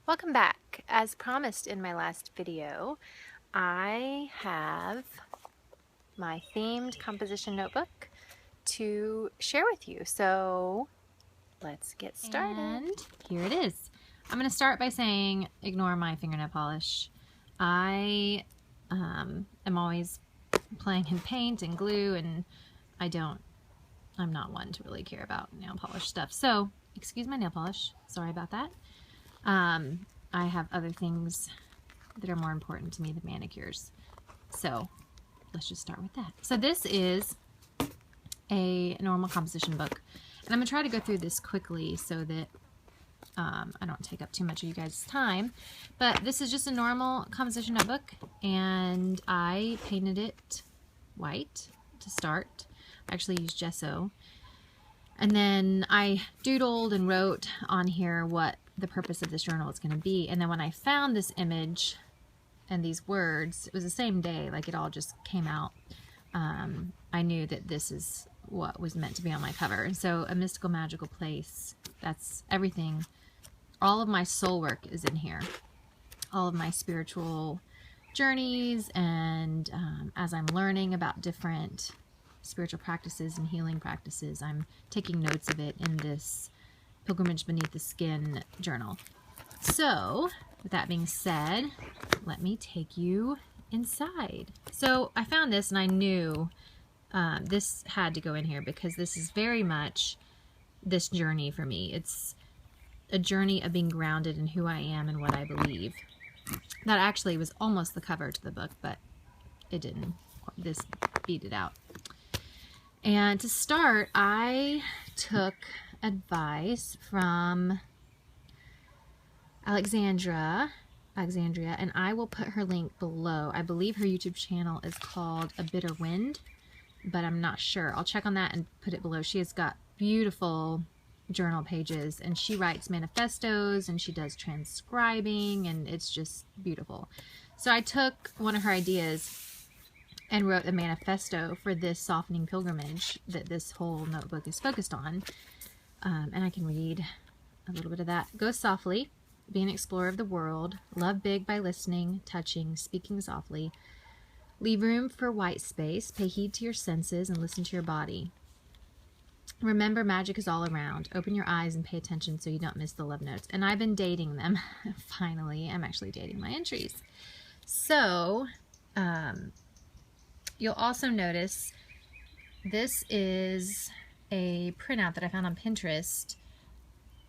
Welcome back. As promised in my last video, I have my themed composition notebook to share with you. So let's get started. And here it is. I'm going to start by saying ignore my fingernail polish. I am always playing in paint and glue, and I'm not one to really care about nail polish stuff. So excuse my nail polish. Sorry about that. I have other things that are more important to me than manicures. So let's just start with that. So this is a normal composition book, and I'm going to try to go through this quickly so that I don't take up too much of you guys' time. But this is just a normal composition notebook, and I painted it white to start. I actually used gesso. And then I doodled and wrote on here what the purpose of this journal is going to be. And then when I found this image and these words, it was the same day, like it all just came out. I knew that this is what was meant to be on my cover. And so a mystical, magical place, that's everything. All of my soul work is in here. All of my spiritual journeys, and as I'm learning about different spiritual practices and healing practices, I'm taking notes of it in this Pilgrimage Beneath the Skin journal. So with that being said, let me take you inside. So I found this and I knew this had to go in here because this is very much this journey for me. It's a journey of being grounded in who I am and what I believe. That actually was almost the cover to the book, but it didn't. This beat it out. And to start, I took advice from Alexandria, and I will put her link below. I believe her YouTube channel is called A Bitter Wind, but I'm not sure. I'll check on that and put it below. She has got beautiful journal pages, and she writes manifestos, and she does transcribing, and it's just beautiful. So I took one of her ideas and wrote a manifesto for this softening pilgrimage that this whole notebook is focused on. And I can read a little bit of that. Go softly, be an explorer of the world, love big by listening, touching, speaking softly. Leave room for white space, pay heed to your senses, and listen to your body. Remember, magic is all around. Open your eyes and pay attention so you don't miss the love notes. And I've been dating them. Finally, I'm actually dating my entries. So, you'll also notice this is a printout that I found on Pinterest.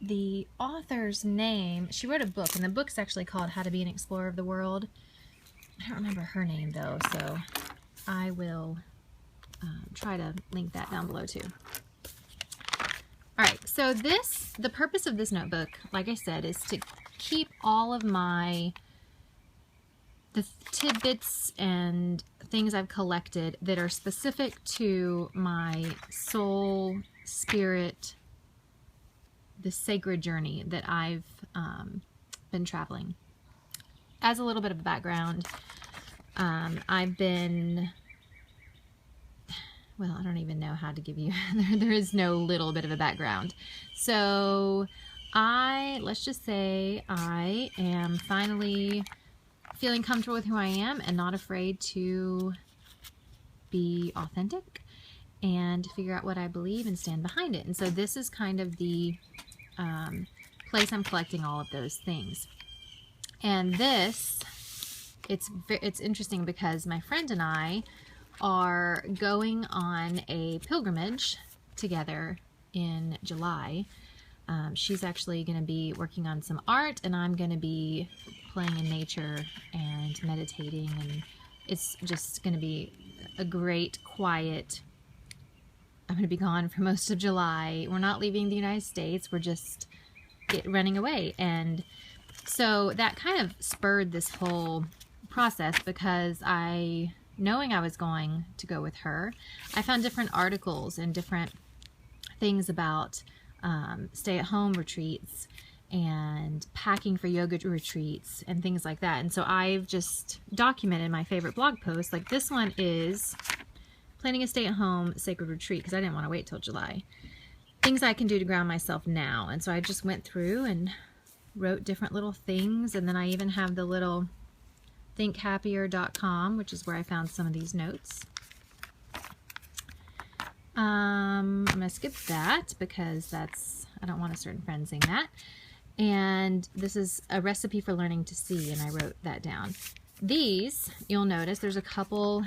The author's name, she wrote a book, and the book's actually called How to Be an Explorer of the World. I don't remember her name though, so I will try to link that down below too. Alright, so the purpose of this notebook, like I said, is to keep all of the tidbits and things I've collected that are specific to my soul, spirit, the sacred journey that I've been traveling. As a little bit of a background, I've been, well, I don't even know how to give you, there is no little bit of a background. So let's just say I am finally feeling comfortable with who I am and not afraid to be authentic and figure out what I believe and stand behind it. And so this is kind of the place I'm collecting all of those things. And this, it's interesting because my friend and I are going on a pilgrimage together in July. She's actually going to be working on some art, and I'm going to be playing in nature and meditating, and it's just going to be a great, quiet, I'm going to be gone for most of July. We're not leaving the United States. We're just running away. And so that kind of spurred this whole process because knowing I was going to go with her, I found different articles and different things about stay-at-home retreats and packing for yoga retreats and things like that. And so I've just documented my favorite blog posts. Like this one is planning a stay-at-home sacred retreat because I didn't want to wait till July. Things I can do to ground myself now. And so I just went through and wrote different little things, and then I even have the little thinkhappier.com, which is where I found some of these notes. I'm going to skip that because I don't want a certain friend saying that. And this is a recipe for learning to see, and I wrote that down. These, you'll notice there's a couple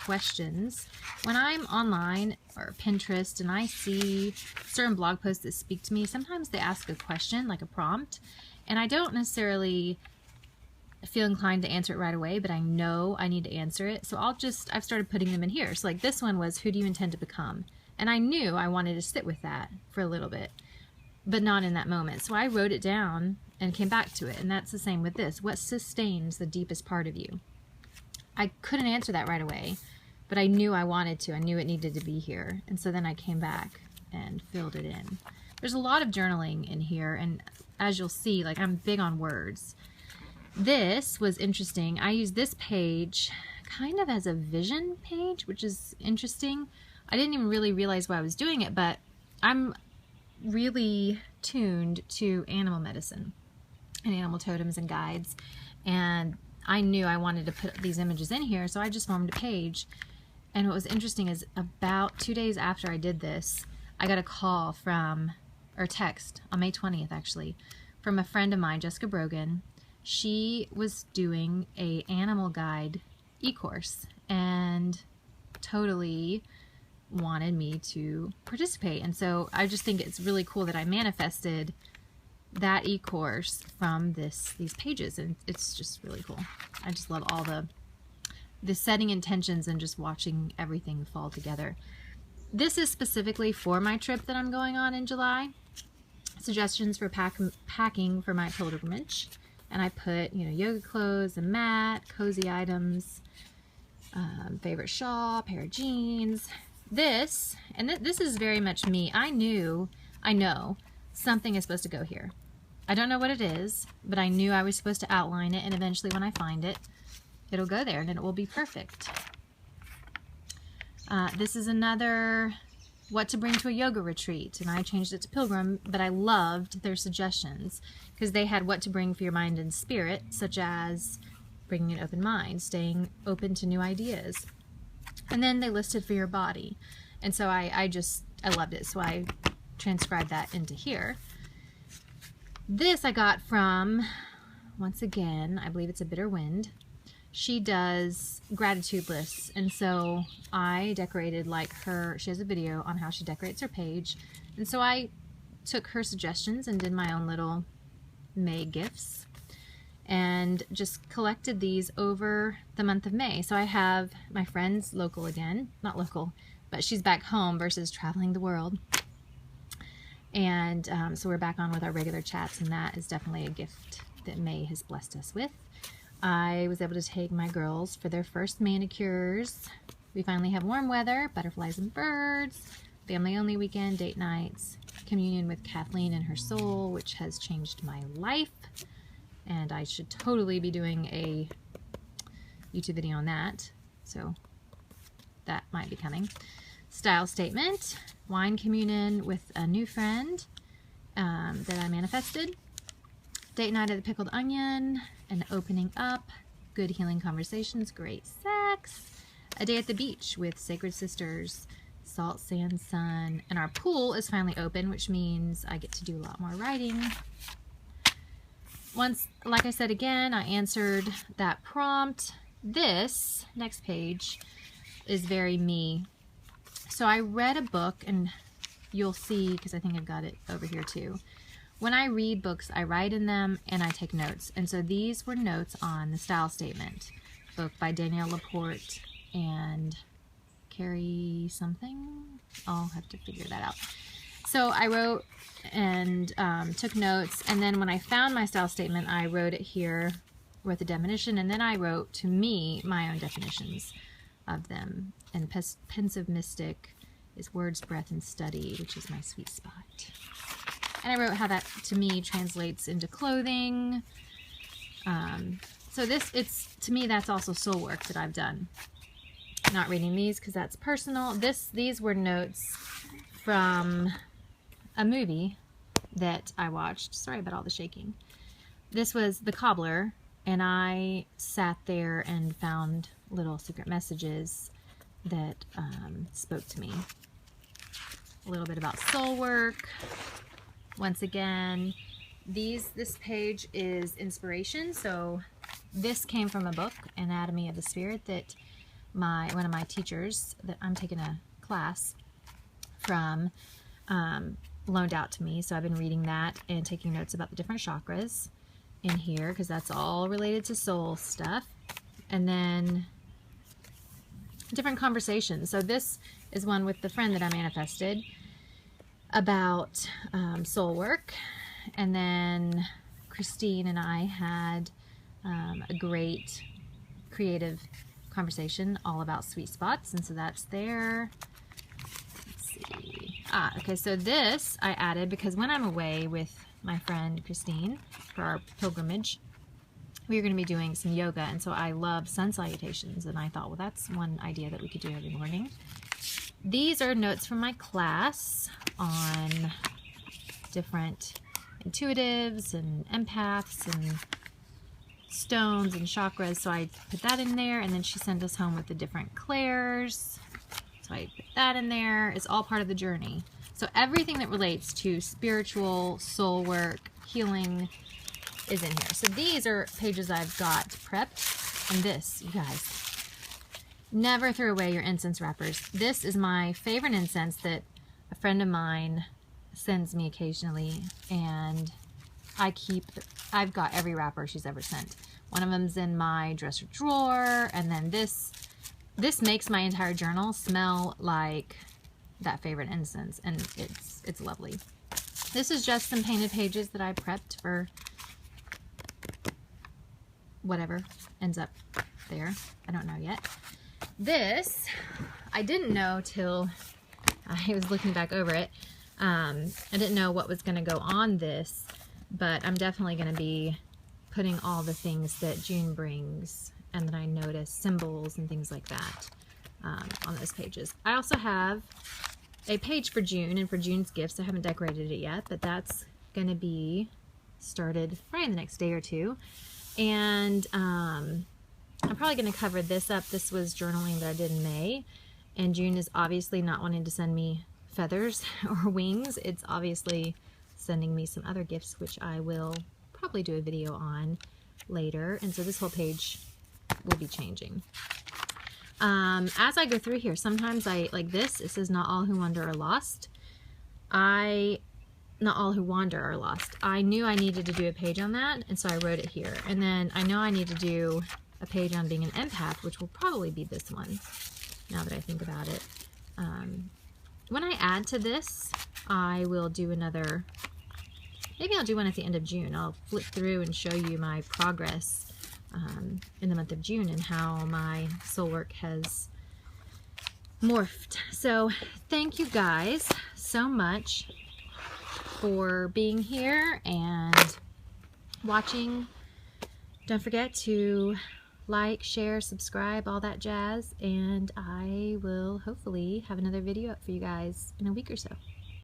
questions. When I'm online or Pinterest and I see certain blog posts that speak to me, sometimes they ask a question, like a prompt, and I don't necessarily feel inclined to answer it right away, but I know I need to answer it. So I've started putting them in here. So like this one was, who do you intend to become? And I knew I wanted to sit with that for a little bit, but not in that moment. So I wrote it down and came back to it. And that's the same with this. What sustains the deepest part of you? I couldn't answer that right away, but I knew I wanted to. I knew it needed to be here. And so then I came back and filled it in. There's a lot of journaling in here. And as you'll see, like I'm big on words. This was interesting. I used this page kind of as a vision page, which is interesting. I didn't even really realize why I was doing it, but I'm really tuned to animal medicine and animal totems and guides. And I knew I wanted to put these images in here, so I just formed a page. And what was interesting is about 2 days after I did this, I got a call or text on May 20th actually, from a friend of mine, Jessica Brogan. She was doing a animal guide e-course and totally wanted me to participate. And so I just think it's really cool that I manifested that e-course from these pages, and it's just really cool. I just love all the setting intentions and just watching everything fall together. This is specifically for my trip that I'm going on in July. Suggestions for packing for my pilgrimage. And I put, yoga clothes, a mat, cozy items, favorite shawl, pair of jeans. This is very much me. I know something is supposed to go here. I don't know what it is, but I knew I was supposed to outline it, and eventually when I find it, it'll go there and it will be perfect. This is another what to bring to a yoga retreat, and I changed it to pilgrim, but I loved their suggestions because they had what to bring for your mind and spirit, such as bringing an open mind, staying open to new ideas. And then they listed for your body. And so I loved it. So I transcribed that into here. This I got from, once again, I believe it's a Bitter Wind. She does gratitude lists. And so I decorated like her. She has a video on how she decorates her page. And so I took her suggestions and did my own little May gifts. And just collected these over the month of May. So I have my friend's local again, not local, but she's back home versus traveling the world. And so we're back on with our regular chats, and that is definitely a gift that May has blessed us with. I was able to take my girls for their first manicures. We finally have warm weather, butterflies and birds, family only weekend, date nights, communion with Kathleen and her soul, which has changed my life. And I should totally be doing a YouTube video on that. So that might be coming. Style statement. Wine communion with a new friend that I manifested. Date night at the Pickled Onion. An opening up. Good healing conversations. Great sex. A day at the beach with Sacred Sisters. Salt, sand, sun. And our pool is finally open, which means I get to do a lot more writing. Once, like I said again, I answered that prompt. This next page is very me. So I read a book, and you'll see, because I think I've got it over here too. When I read books, I write in them and I take notes. And so these were notes on the style statement, book by Danielle Laporte and Carrie something. I'll have to figure that out. So I wrote and took notes, and then when I found my style statement, I wrote it here with the definition, and then I wrote to me my own definitions of them. And pensive mystic is words, breath, and study, which is my sweet spot. And I wrote how that to me translates into clothing. So to me, that's also soul work that I've done. Not reading these because that's personal. These were notes from a movie that I watched. Sorry about all the shaking. This was The Cobbler, and I sat there and found little secret messages that spoke to me. A little bit about soul work. Once again, this page is inspiration. So this came from a book, Anatomy of the Spirit, that one of my teachers that I'm taking a class from loaned out to me. So I've been reading that and taking notes about the different chakras in here, because that's all related to soul stuff. And then different conversations. So this is one with the friend that I manifested about soul work. And then Christine and I had a great creative conversation all about sweet spots, and so that's there. Let's see. Okay, so this I added because when I'm away with my friend Christine for our pilgrimage, we are going to be doing some yoga, and so I love sun salutations, and I thought, well, that's one idea that we could do every morning. These are notes from my class on different intuitives and empaths and stones and chakras, so I put that in there, and then she sent us home with the different clairs, so I put that in there. It's all part of the journey. So everything that relates to spiritual, soul work, healing is in here. So these are pages I've got prepped, and this, you guys, never throw away your incense wrappers. This is my favorite incense that a friend of mine sends me occasionally, and I've got every wrapper she's ever sent. One of them's in my dresser drawer, and then this makes my entire journal smell like that favorite incense, and it's lovely. This is just some painted pages that I prepped for whatever ends up there. I don't know yet. This, I didn't know till I was looking back over it. I didn't know what was going to go on this, but I'm definitely going to be putting all the things that June brings and that I notice, symbols and things like that, on those pages. I also have a page for June and for June's gifts. I haven't decorated it yet, but that's going to be started probably in the next day or two. And I'm probably going to cover this up. This was journaling that I did in May, and June is obviously not wanting to send me feathers or wings. It's obviously sending me some other gifts, which I will probably do a video on later. And so this whole page will be changing. As I go through here, sometimes like this, it says not all who wander are lost. Not all who wander are lost. I knew I needed to do a page on that, and so I wrote it here. And then I know I need to do a page on being an empath, which will probably be this one, now that I think about it. When I add to this, I will do another, maybe I'll do one at the end of June. I'll flip through and show you my progress in the month of June and how my soul work has morphed. So thank you guys so much for being here and watching. Don't forget to like, share, subscribe, all that jazz, and I will hopefully have another video up for you guys in a week or so.